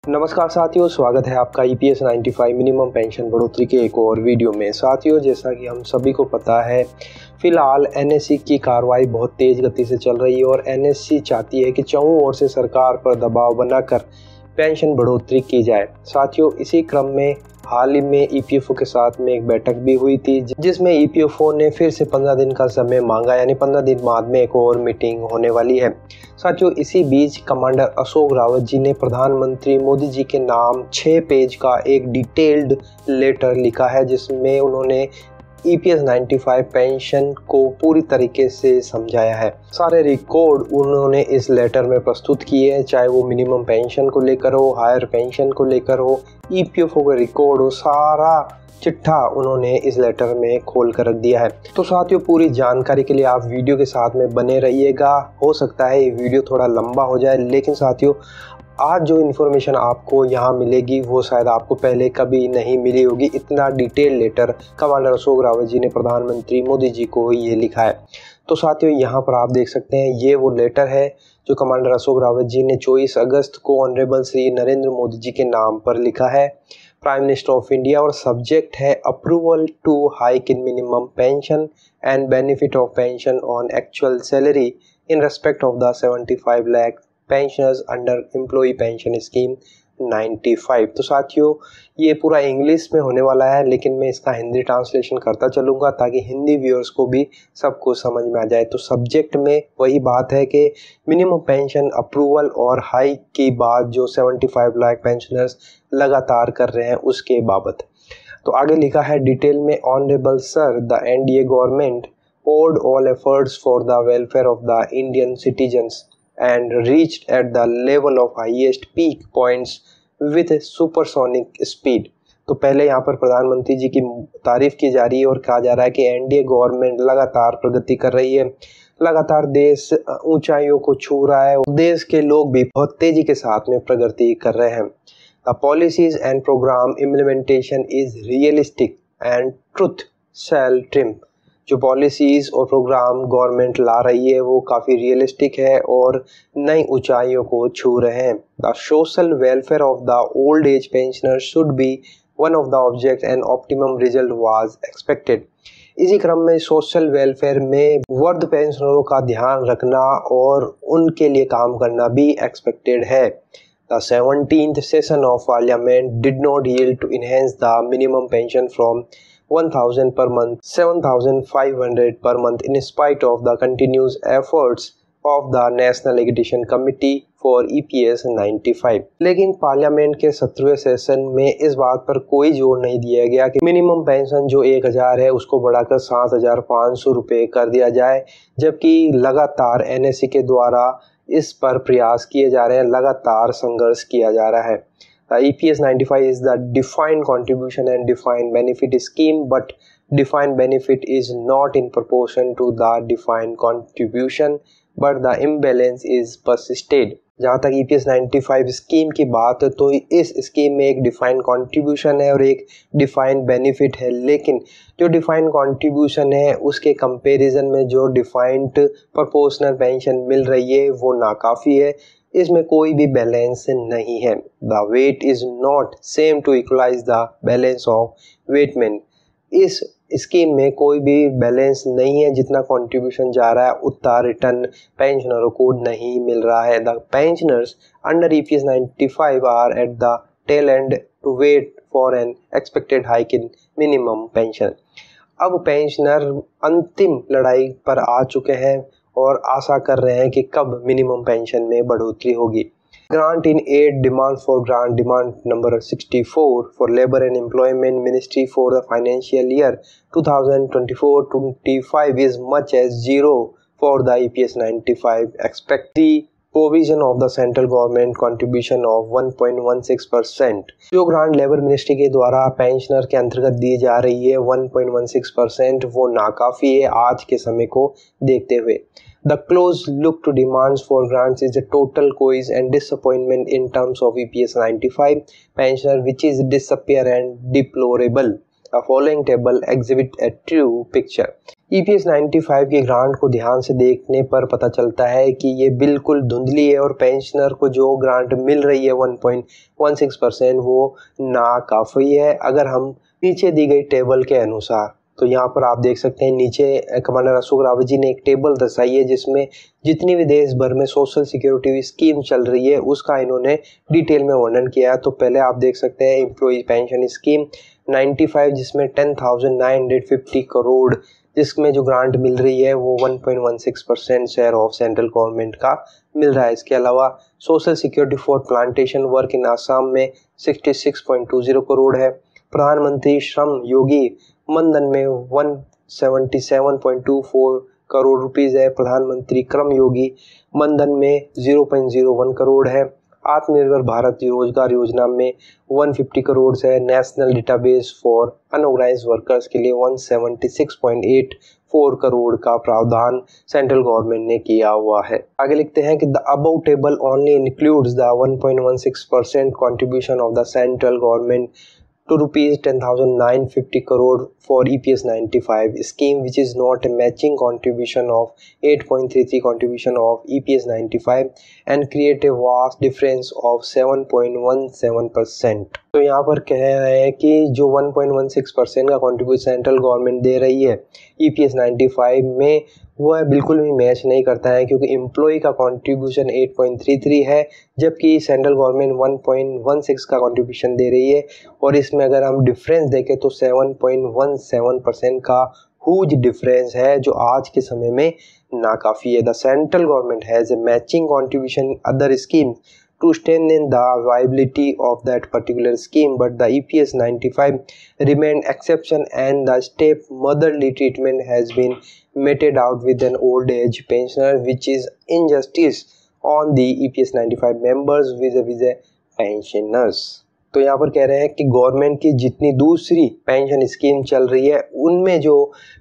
नमस्कार साथियों, स्वागत है आपका EPS 95 मिनिमम पेंशन बढ़ोतरी के एक और वीडियो में। साथियों, जैसा कि हम सभी को पता है, फिलहाल NSC की कार्रवाई बहुत तेज़ गति से चल रही है और NSC चाहती है कि चारों ओर से सरकार पर दबाव बनाकर पेंशन बढ़ोतरी की जाए। साथियों, इसी क्रम में हाल ही में EPFO के साथ में एक बैठक भी हुई थी, जिसमें EPFO ने फिर से 15 दिन का समय मांगा, यानी 15 दिन बाद में एक और मीटिंग होने वाली है। साथियों, इसी बीच कमांडर अशोक रावत जी ने प्रधानमंत्री मोदी जी के नाम 6 पेज का एक डिटेल्ड लेटर लिखा है, जिसमें उन्होंने EPS 95 पेंशन को पूरी तरीके से समझाया है। सारे रिकॉर्ड उन्होंने इस लेटर में प्रस्तुत किए हैं, चाहे वो मिनिमम पेंशन को लेकर हो, हायर पेंशन को लेकर हो, EPFO का रिकॉर्ड हो, सारा चिट्ठा उन्होंने इस लेटर में खोल कर रख दिया है। तो साथियों, पूरी जानकारी के लिए आप वीडियो के साथ में बने रहिएगा। हो सकता है ये वीडियो थोड़ा लंबा हो जाए, लेकिन साथियों, आज जो इन्फॉर्मेशन आपको यहाँ मिलेगी वो शायद आपको पहले कभी नहीं मिली होगी। इतना detail letter commander Ashok Rawat ji ने प्रधानमंत्री मोदी जी को ये लिखा है। तो साथियों, यहाँ पर आप देख सकते हैं, ये वो लेटर है जो कमांडर अशोक रावत जी ने 24 अगस्त को ऑनरेबल श्री नरेंद्र मोदी जी के नाम पर लिखा है, प्राइम मिनिस्टर ऑफ इंडिया, और सब्जेक्ट है approval to hike in minimum pension and benefit of pension on actual salary in respect of the 75 lakh pensioners under employee pension scheme 95। तो साथियों, ये पूरा इंग्लिश में होने वाला है, लेकिन मैं इसका हिंदी ट्रांसलेशन करता चलूँगा ताकि हिंदी व्यूअर्स को भी सब कुछ समझ में आ जाए। तो सब्जेक्ट में वही बात है कि मिनिमम पेंशन अप्रूवल और हाइक की बात जो 75 लाख पेंशनर्स लगातार कर रहे हैं उसके बाबत। तो आगे लिखा है डिटेल में, honourable sir, the NDA government poured all efforts for the welfare of the Indian citizens and reached at the level of highest peak points with supersonic speed। तो पहले यहाँ पर प्रधानमंत्री जी की तारीफ की जा रही है और कहा जा रहा है कि NDA गवर्नमेंट लगातार प्रगति कर रही है, लगातार देश ऊंचाइयों को छू रहा है, देश के लोग भी बहुत तेजी के साथ में प्रगति कर रहे हैं। The policies and program implementation is realistic and truth shall triumph। जो पॉलिसीज़ और प्रोग्राम गवर्नमेंट ला रही है वो काफ़ी रियलिस्टिक है और नई ऊंचाइयों को छू रहे हैं। The social welfare of the old age pensioner should be one of the object and optimum result was expected. इसी क्रम में सोशल वेलफेयर में वृद्ध पेंशनरों का ध्यान रखना और उनके लिए काम करना भी एक्सपेक्टेड है। The 17th session of Parliament did not yield to enhance the minimum pension from 1,000 per month 7,500 per month in spite of the continuous efforts of the National Agitation Committee for EPS 95। लेकिन parliament के 17वें session में इस बात पर कोई जोर नहीं दिया गया कि मिनिमम पेंशन जो 1,000 है उसको बढ़ाकर 7,500 रुपये कर दिया जाए, जबकि लगातार NSC के द्वारा इस पर प्रयास किए जा रहे हैं, लगातार संघर्ष किया जा रहा है। EPS 95 is the defined contribution and defined benefit scheme, but defined benefit is not in proportion to the defined contribution, but the imbalance is persisted। जहाँ तक EPS 95 स्कीम की बात है, तो इस स्कीम में एक डिफाइंड कंट्रीब्यूशन है और एक डिफाइंड बेनिफिट है, लेकिन जो डिफाइंड कंट्रीब्यूशन है उसके कंपैरिजन में जो डिफाइंड प्रोपोर्शनल पेंशन मिल रही है वो नाकाफ़ी है, इसमें कोई भी बैलेंस नहीं है। The weight is not same to equalize the balance of weightmen. इस स्कीम में कोई भी बैलेंस नहीं है, जितना कंट्रीब्यूशन जा रहा है उतना रिटर्न पेंशनरों को नहीं मिल रहा है। The pensioners under EPS 95 are at the tail end to wait for an expected hike in minimum pension. अब पेंशनर अंतिम लड़ाई पर आ चुके हैं और आशा कर रहे हैं कि कब मिनिमम पेंशन में बढ़ोतरी होगी। Grant in aid demand for grant demand number 64 for Labor and Employment Ministry for the financial year 2024-25 is much as zero for the EPS 95. Expect the provision of the central government contribution of 1.16%। जो grant labour ministry के द्वारा pensioner के अंतर्गत दी जा रही है 1.16%, वो नाकाफ़ी है आज के समय को देखते हुए। The close look to demands for grants is a total course and disappointment in terms of EPS 95 pensioner, which is disappear and deplorable। The following table exhibit a true picture। EPS 95 की grant को ध्यान से देखने पर पता चलता है कि ये बिल्कुल धुंधली है और पेंशनर को जो ग्रांट मिल रही है 1.16% वो नाकाफी है अगर हम नीचे दी गई टेबल के अनुसार। तो यहाँ पर आप देख सकते हैं नीचे कमांडर अशोक रावत जी ने एक टेबल दर्शाई है जिसमें जितनी भी देश भर में सोशल सिक्योरिटी स्कीम चल रही है उसका इन्होंने डिटेल में वर्णन किया है। तो पहले आप देख सकते हैं एम्प्लॉय पेंशन स्कीम 95 जिसमें 10,950 करोड़ जिसमें जो ग्रांट मिल रही है वो 1.16% शेयर ऑफ सेंट्रल गवर्नमेंट का मिल रहा है। इसके अलावा social security for plantation work in Assam में 66.20 करोड़ है। प्रधानमंत्री श्रम योगी मनधन में 177.24 करोड़ रुपीस है। प्रधानमंत्री क्रम योगी मनधन में 0.01 करोड़ है। आत्मनिर्भर भारत रोजगार योजना में 150 करोड़ है। National database for unorganised workers के लिए 176.84 करोड़ का प्रावधान सेंट्रल गवर्नमेंट ने किया हुआ है। आगे लिखते हैं कि the above table only includes the 1.16% contribution of the central government to rupees 10,950 crore for EPS 95 scheme, which is not a matching contribution of 8.33 contribution of EPS 95 and create a vast difference of 7.17%। तो यहाँ पर कह रहे हैं कि जो 1.16% का contribution central government दे रही है EPS 95 में वह बिल्कुल भी मैच नहीं करता है क्योंकि एम्प्लॉय का कंट्रीब्यूशन 8.33 है जबकि सेंट्रल गवर्नमेंट 1.16 का कंट्रीब्यूशन दे रही है और इसमें अगर हम डिफरेंस देखें तो 7.17% का ह्यूज डिफरेंस है जो आज के समय में नाकाफ़ी है। The central government has a matching contribution other scheme to strengthen the viability of that particular scheme, but the EPS 95 remained exception and the step motherly treatment has been meted out with an old age pensioner, which is injustice on the EPS 95 members vis-a-vis pensioners। तो यहाँ पर कह रहे हैं कि government की जितनी दूसरी पेंशन स्कीम चल रही है उनमें जो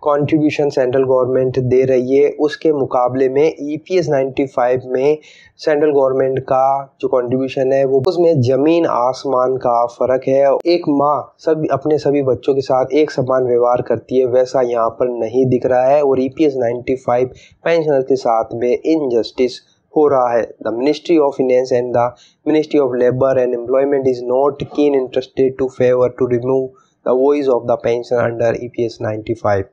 कंट्रीब्यूशन सेंट्रल गवर्नमेंट दे रही है उसके मुकाबले में EPS 95 में सेंट्रल गवर्नमेंट का जो कंट्रीब्यूशन है वो उसमें ज़मीन आसमान का फ़र्क है। एक माँ अपने सभी बच्चों के साथ एक समान व्यवहार करती है वैसा यहाँ पर नहीं दिख रहा है और EPS 95 पेंशनर के साथ में इनजस्टिस हो रहा है। The ministry of finance and the ministry of labour and employment is not keen interested to favour to remove the voice of the pension under EPS 95।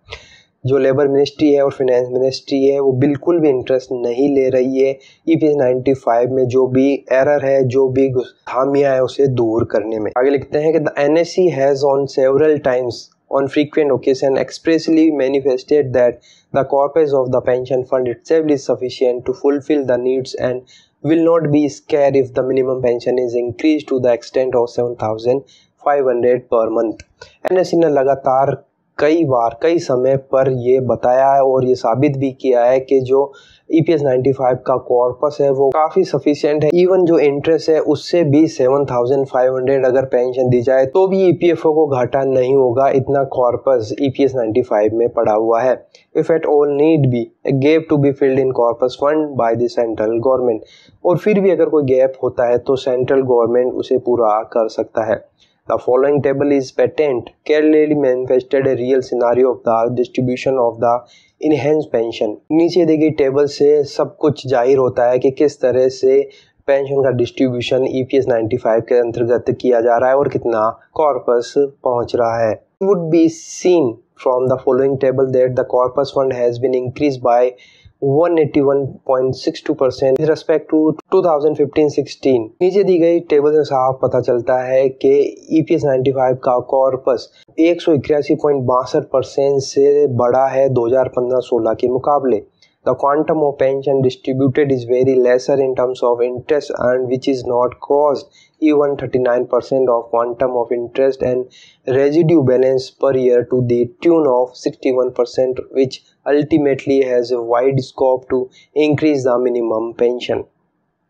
जो लेबर मिनिस्ट्री है और finance ministry है वो बिल्कुल भी इंटरेस्ट नहीं ले रही है EPS 95 में जो भी एरर है जो भी खामियां है उसे दूर करने में। आगे लिखते हैं कि the NSE has on several times on frequent occasion expressly manifested that the corpus of the pension fund itself is sufficient to fulfill the needs and will not be scared if the minimum pension is increased to the extent of 7,500 per month। NSE ने लगातार कई बार कई समय पर ये बताया है और ये साबित भी किया है कि जो EPS 95 का कॉर्पस है वो काफ़ी सफिशिएंट है। इवन जो इंटरेस्ट है उससे भी 7,500 अगर पेंशन दी जाए तो भी EPFO को घाटा नहीं होगा, इतना कॉर्पस EPS 95 में पड़ा हुआ है। If at all need be a gap to be filled in corpus fund by the central government, और फिर भी अगर कोई गैप होता है तो सेंट्रल गवर्नमेंट उसे पूरा कर सकता है। The following table is patent clearly manifested a real scenario of the distribution of the enhanced pension। नीचे दी गई टेबल से सब कुछ जाहिर होता है कि किस तरह से पेंशन का डिस्ट्रीब्यूशन EPS 95 के अंतर्गत किया जा रहा है और कितना कॉर्पस पहुंच रहा है। Would be seen from the following table that the corpus fund has been increased by 181.62% with respect to 2015-16। नीचे दी गई टेबल से साफ पता चलता है कि EPS 95 का कॉर्पस 181.62% से बड़ा है 2015-16 के मुकाबले। The quantum of pension distributed is very lesser in terms of interest earned, which is not crossed even 39% of quantum of interest and residue balance per year to the tune of 61%, which ultimately has a wide scope to increase the minimum pension।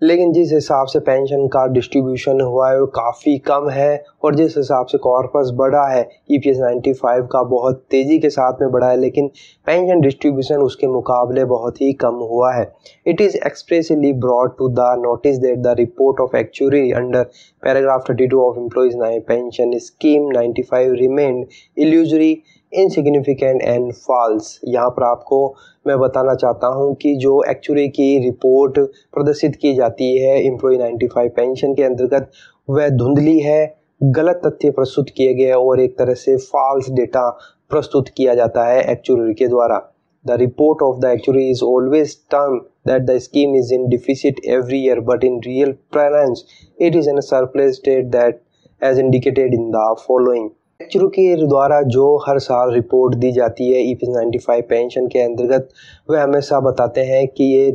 लेकिन जिस हिसाब से pension का distribution हुआ है वो काफ़ी कम है और जिस हिसाब से कॉर्पस बढ़ा है EPS 95 का बहुत तेज़ी के साथ में बढ़ा है, लेकिन पेंशन डिस्ट्रीब्यूशन उसके मुकाबले बहुत ही कम हुआ है। It is expressly brought to the notice that the report of actuary under paragraph 32 of employees pension scheme 95 remained illusory insignificant and false. यहाँ पर आपको मैं बताना चाहता हूँ कि जो एक्चुअली की रिपोर्ट प्रदर्शित की जाती है एम्प्लॉय 95 पेंशन के अंतर्गत वह धुंधली है, गलत तथ्य प्रस्तुत किए गए और एक तरह से फॉल्स डेटा प्रस्तुत किया जाता है एक्चुअरी के द्वारा। The report of the actuary is always termed that the scheme is in deficit every year, but in real parlance, it is in a surplus state that as indicated in the following. Actuary के द्वारा जो हर साल report दी जाती है EPS 95 pension के अंतर्गत वह हमेशा बताते हैं कि ये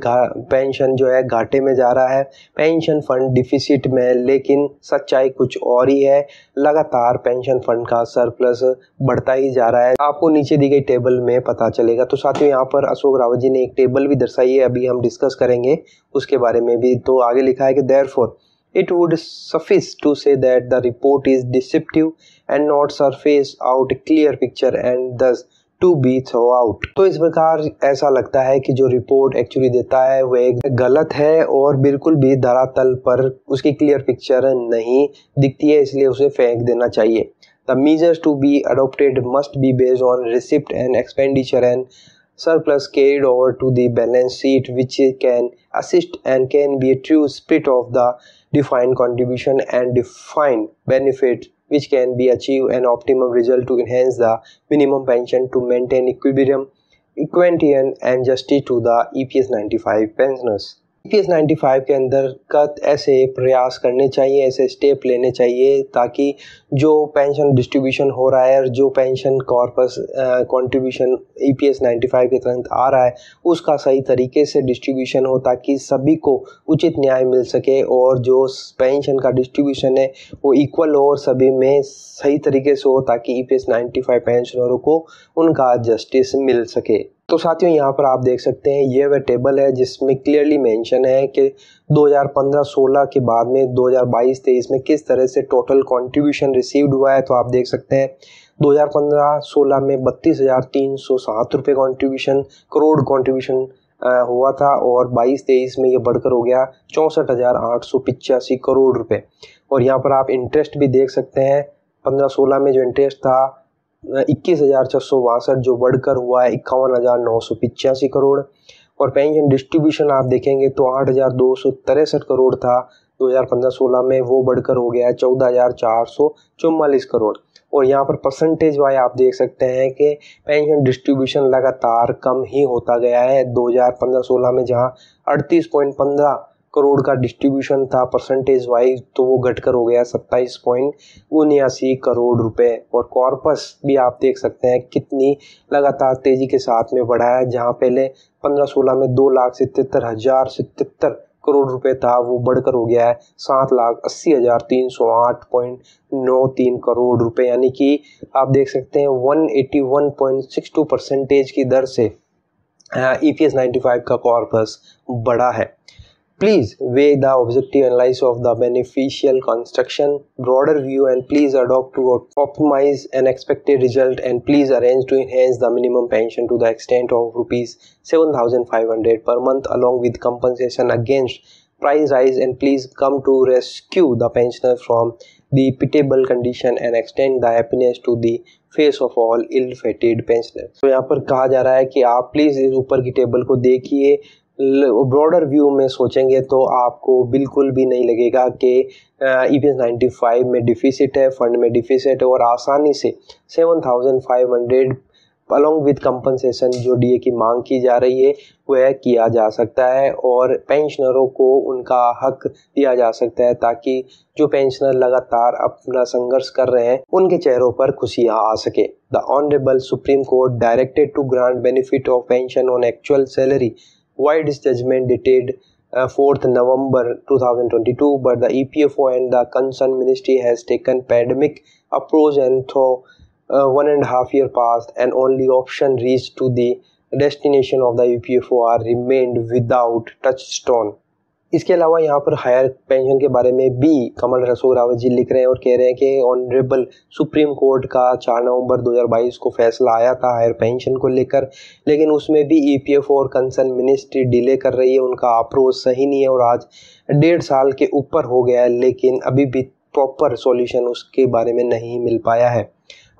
पेंशन जो है घाटे में जा रहा है, पेंशन फंड डिफिसिट में, लेकिन सच्चाई कुछ और ही है। लगातार पेंशन फंड का सरप्लस बढ़ता ही जा रहा है, आपको नीचे दी गई टेबल में पता चलेगा। तो साथियों यहाँ पर अशोक रावत जी ने एक टेबल भी दर्शाई है, अभी हम डिस्कस करेंगे उसके बारे में भी। तो आगे लिखा है कि therefore it would suffice to say that the report is deceptive and not surface out a clear picture and thus to be thrown out। तो इस प्रकार ऐसा लगता है कि जो रिपोर्ट एक्चुअली देता है वह गलत है और बिल्कुल भी धरातल पर उसकी क्लियर पिक्चर नहीं दिखती है, इसलिए उसे फेंक देना चाहिए। The measures to be adopted must be based on receipt and expenditure and surplus carried over to the balance sheet, which can assist and can be a true spirit of the defined contribution and defined benefit, which can be achieved an optimum result to enhance the minimum pension to maintain equilibrium, equity and justice to the EPS 95 pensioners। EPS 95 के अंतर्गत ऐसे प्रयास करने चाहिए, ऐसे step लेने चाहिए ताकि जो पेंशन डिस्ट्रीब्यूशन हो रहा है और जो पेंशन कॉर्पस कंट्रीब्यूशन EPS 95 के तहत आ रहा है उसका सही तरीके से डिस्ट्रीब्यूशन हो, ताकि सभी को उचित न्याय मिल सके और जो पेंशन का डिस्ट्रीब्यूशन है वो इक्वल हो और सभी में सही तरीके से हो, ताकि EPS 95 पेंशनरों को उनका जस्टिस मिल सके। तो साथियों यहाँ पर आप देख सकते हैं ये वह टेबल है जिसमें क्लियरली मेंशन है कि 2015-16 के बाद में 2022-23 में किस तरह से टोटल कंट्रीब्यूशन रिसीव्ड हुआ है। तो आप देख सकते हैं 2015-16 में 32,307 रुपये कंट्रीब्यूशन करोड़ कंट्रीब्यूशन हुआ था और 22-23 में ये बढ़कर हो गया 64,885 करोड़ रुपये। और यहाँ पर आप इंटरेस्ट भी देख सकते हैं, 15-16 में जो इंटरेस्ट था 21,662 जो बढ़कर हुआ है 51,985 करोड़। और पेंशन डिस्ट्रीब्यूशन आप देखेंगे तो 8,263 करोड़ था 2015-16 में, वो बढ़कर हो गया है 14,444 करोड़। और यहाँ पर परसेंटेज वाइज आप देख सकते हैं कि पेंशन डिस्ट्रीब्यूशन लगातार कम ही होता गया है। 2015-16 में जहाँ 38.15 करोड़ का डिस्ट्रीब्यूशन था परसेंटेज वाइज, तो वो घटकर हो गया 27.79 करोड़ रुपए। और कॉर्पस भी आप देख सकते हैं कितनी लगातार तेजी के साथ में बढ़ा है, जहां पहले 15-16 में 2,77,077 करोड़ रुपए था, वो बढ़कर हो गया है 7,80,308.93 करोड़ रुपए, यानी कि आप देख सकते हैं 181.62% की दर से EPS 95 का कॉर्पस बढ़ा है। Please weigh the objective analysis of the beneficial construction, broader view, and please adopt to optimize an expected result, and please arrange to enhance the minimum pension to the extent of rupees 7,500 per month along with compensation against price rise, and please come to rescue the pensioner from the pitiable condition and extend the happiness to the face of all ill fated pensioner. तो यहाँ पर कहा जा रहा है कि आप please इस ऊपर की टेबल को देखिए, ब्रॉडर व्यू में सोचेंगे तो आपको बिल्कुल भी नहीं लगेगा कि EPS 95 में डिफिसिट है, फंड में डिफिसिट है, और आसानी से 7,500 अलॉन्ग विद कंपनसेशन जो DA की मांग की जा रही है वह किया जा सकता है और पेंशनरों को उनका हक दिया जा सकता है, ताकि जो पेंशनर लगातार अपना संघर्ष कर रहे हैं उनके चेहरों पर खुशियां आ सके। The honourable supreme court directed to grant benefit of pension on actual salary Why this judgment dated 4th November 2022, but the EPFO and the concerned ministry has taken pandemic approach, and through 1.5 years passed and only option reached to the destination of the EPFO are remained without touchstone। इसके अलावा यहाँ पर higher pension के बारे में भी कमल अशोक रावत जी लिख रहे हैं और कह रहे हैं कि ऑनरेबल सुप्रीम कोर्ट का 4 नवंबर 2022 को फैसला आया था हायर पेंशन को लेकर, लेकिन उसमें भी EPFO और कंसर्न मिनिस्ट्री डिले कर रही है, उनका अप्रोच सही नहीं है और आज 1.5 साल के ऊपर हो गया है, लेकिन अभी भी प्रॉपर सॉल्यूशन उसके बारे में नहीं मिल पाया है।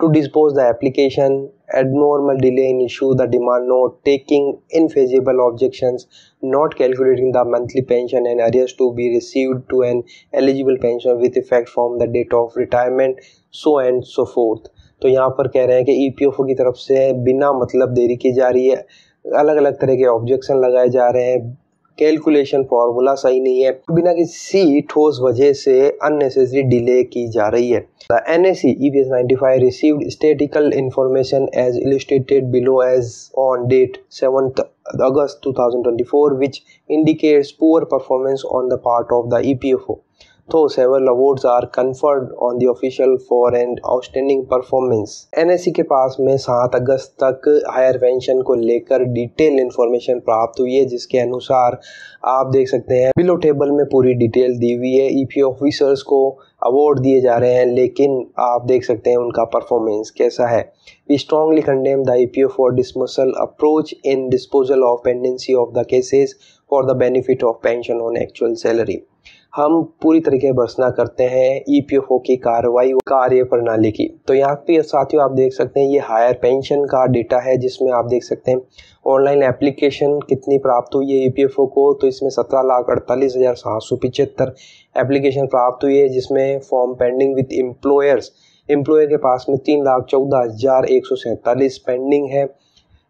to dispose the application, abnormal delay in issue the demand note, taking infeasible objections, not calculating the monthly pension and arrears to be received to an eligible pension with effect from the date of retirement, so and so forth। तो यहाँ पर कह रहे हैं कि EPFO की तरफ से बिना मतलब देरी की जा रही है, अलग अलग तरह के ऑब्जेक्शन लगाए जा रहे हैं, कैलकुलेशन फॉर्मूला सही नहीं है, बिना किसी ठोस वजह से अननेसेसरी डिले की जा रही है। The NSE EPS 95 received statistical information as illustrated below as on date 7th August 2024, which indicates poor performance on the part of the EPFO. Though several awards are conferred on the official for an outstanding performance, NSE के पास में 7 अगस्त तक higher pension को लेकर detail information प्राप्त हुई है, जिसके अनुसार आप देख सकते हैं बिलो टेबल में पूरी डिटेल दी हुई है। ईपीएफ ऑफिसर्स को अवार्ड दिए जा रहे हैं, लेकिन आप देख सकते हैं उनका परफॉर्मेंस कैसा है। We strongly condemn the EPF for dismissal approach in disposal of pendency of the cases for the benefit of pension on actual salary. हम पूरी तरीके भर्त्सना करते हैं ईपीएफओ की कार्रवाई कार्य प्रणाली की। तो यहाँ पे साथियों आप देख सकते हैं ये हायर पेंशन का डेटा है, जिसमें आप देख सकते हैं ऑनलाइन एप्लीकेशन कितनी प्राप्त हुई है ईपीएफओ को। तो इसमें 17,48,775 एप्लीकेशन प्राप्त हुई है, जिसमें फॉर्म पेंडिंग विद एम्प्लॉयर के पास में 3,14,147 पेंडिंग है।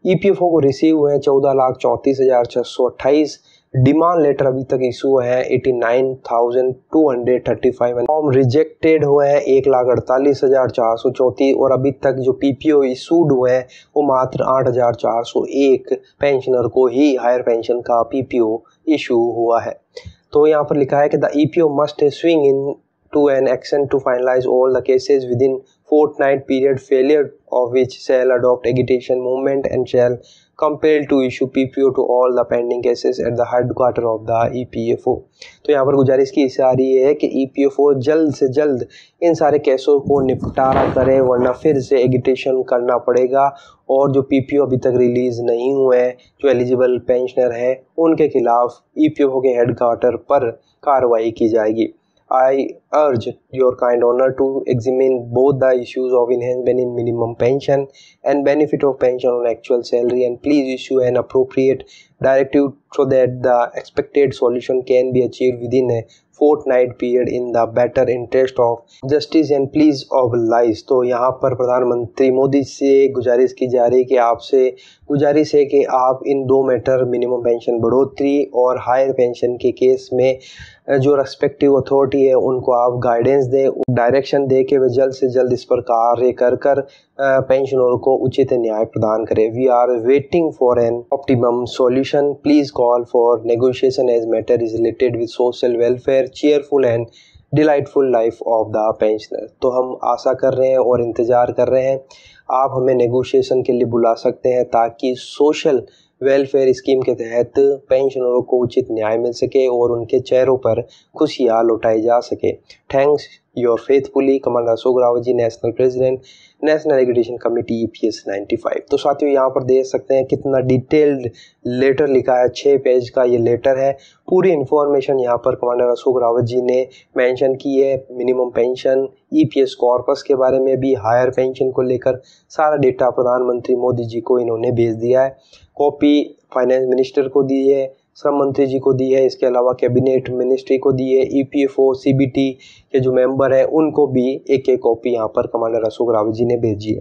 ईपीएफओ को रिसीव हुए हैं 14,34,628। डिमांड लेटर अभी तक इशू है 89,235। फॉर्म रिजेक्टेड हुए हैं 1,48,434 और अभी तक जो पीपीओ इशूड हुए हैं वो मात्र 8,401 पेंशनर को ही हायर पेंशन का पीपीओ इशू हुआ है। तो यहाँ पर लिखा है कि the EPO must swing in to an action to finalize all the cases within fortnight period, failure of which shall adopt agitation movement and shall compel to issue PPO to all the pending cases at the headquarter of the EPFO। तो यहाँ पर गुजारिश की जा रही है कि EPFO जल्द से जल्द इन सारे केसों को निपटारा करे, वरना फिर से एगिटेशन करना पड़ेगा और जो PPO अभी तक रिलीज़ नहीं हुए हैं, जो एलिजिबल पेंशनर है, उनके खिलाफ EPFO के हेडक्वार्टर पर कार्रवाई की जाएगी। I urge your kind honor to examine both the issues of enhancement in minimum pension and benefit of pension on actual salary, and please issue an appropriate directive so that the expected solution can be achieved within a fortnight period in the better interest of justice and please oblige। तो यहाँ पर प्रधानमंत्री मोदी से गुजारिश की जा रही है कि आपसे गुजारिश है कि आप इन दो मैटर मिनिमम पेंशन बढ़ोतरी और हायर पेंशन के केस में जो रेस्पेक्टिव अथॉरिटी है उनको आप गाइडेंस दें, डायरेक्शन दे के वे जल्द से जल्द इस पर कार्य कर पेंशनरों को उचित न्याय प्रदान करें। We are waiting for an optimum solution, please call for negotiation as matter is related with social welfare, cheerful and delightful life of the pensioner. तो हम आशा कर रहे हैं और इंतज़ार कर रहे हैं, आप हमें नेगोशिएशन के लिए बुला सकते हैं ताकि सोशल वेलफेयर स्कीम के तहत पेंशनरों को उचित न्याय मिल सके और उनके चेहरों पर खुशियाँ लौटाई जा सके। Thanks your faithfully commander Ashok Rawat ji, national president, national education committee EPS 95। तो साथियों यहाँ पर देख सकते हैं कितना डिटेल्ड लेटर लिखा है, 6 पेज का ये लेटर है। पूरी इन्फॉर्मेशन यहाँ पर कमांडर अशोक रावत जी ने मेंशन की है। मिनिमम पेंशन, EPS कॉर्पस के बारे में भी, हायर पेंशन को लेकर सारा डेटा प्रधानमंत्री मोदी जी को इन्होंने भेज दिया है। कॉपी फाइनेंस मिनिस्टर को दी है, श्रम मंत्री जी को दी है, इसके अलावा कैबिनेट मिनिस्ट्री को दी है, EPFO CBT के जो मेंबर हैं उनको भी एक कॉपी यहाँ पर कमांडर अशोक रावत जी ने भेजी है।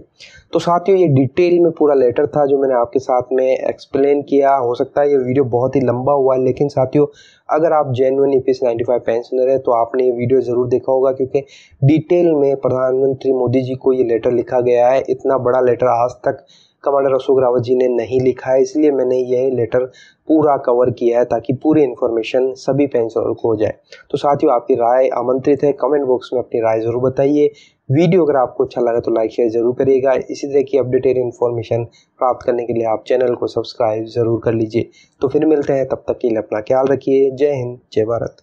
तो साथियों ये डिटेल में पूरा लेटर था जो मैंने आपके साथ में एक्सप्लेन किया। हो सकता है ये वीडियो बहुत ही लंबा हुआ है, लेकिन साथियों अगर आप जेन्युइन EPS 95 पेंशनर है तो आपने ये वीडियो ज़रूर देखा होगा, क्योंकि डिटेल में प्रधानमंत्री मोदी जी को ये लेटर लिखा गया है। इतना बड़ा लेटर आज तक कमांडर अशोक रावत जी ने नहीं लिखा है, इसलिए मैंने यह लेटर पूरा कवर किया है ताकि पूरी इन्फॉर्मेशन सभी पेंशनरों को हो जाए। तो साथियों आपकी राय आमंत्रित है, कमेंट बॉक्स में अपनी राय ज़रूर बताइए। वीडियो अगर आपको अच्छा लगा तो लाइक शेयर ज़रूर करिएगा। इसी तरह की अपडेटेड इन्फॉर्मेशन प्राप्त करने के लिए आप चैनल को सब्सक्राइब ज़रूर कर लीजिए। तो फिर मिलते हैं, तब तक के लिए अपना ख्याल रखिए। जय हिंद, जय भारत।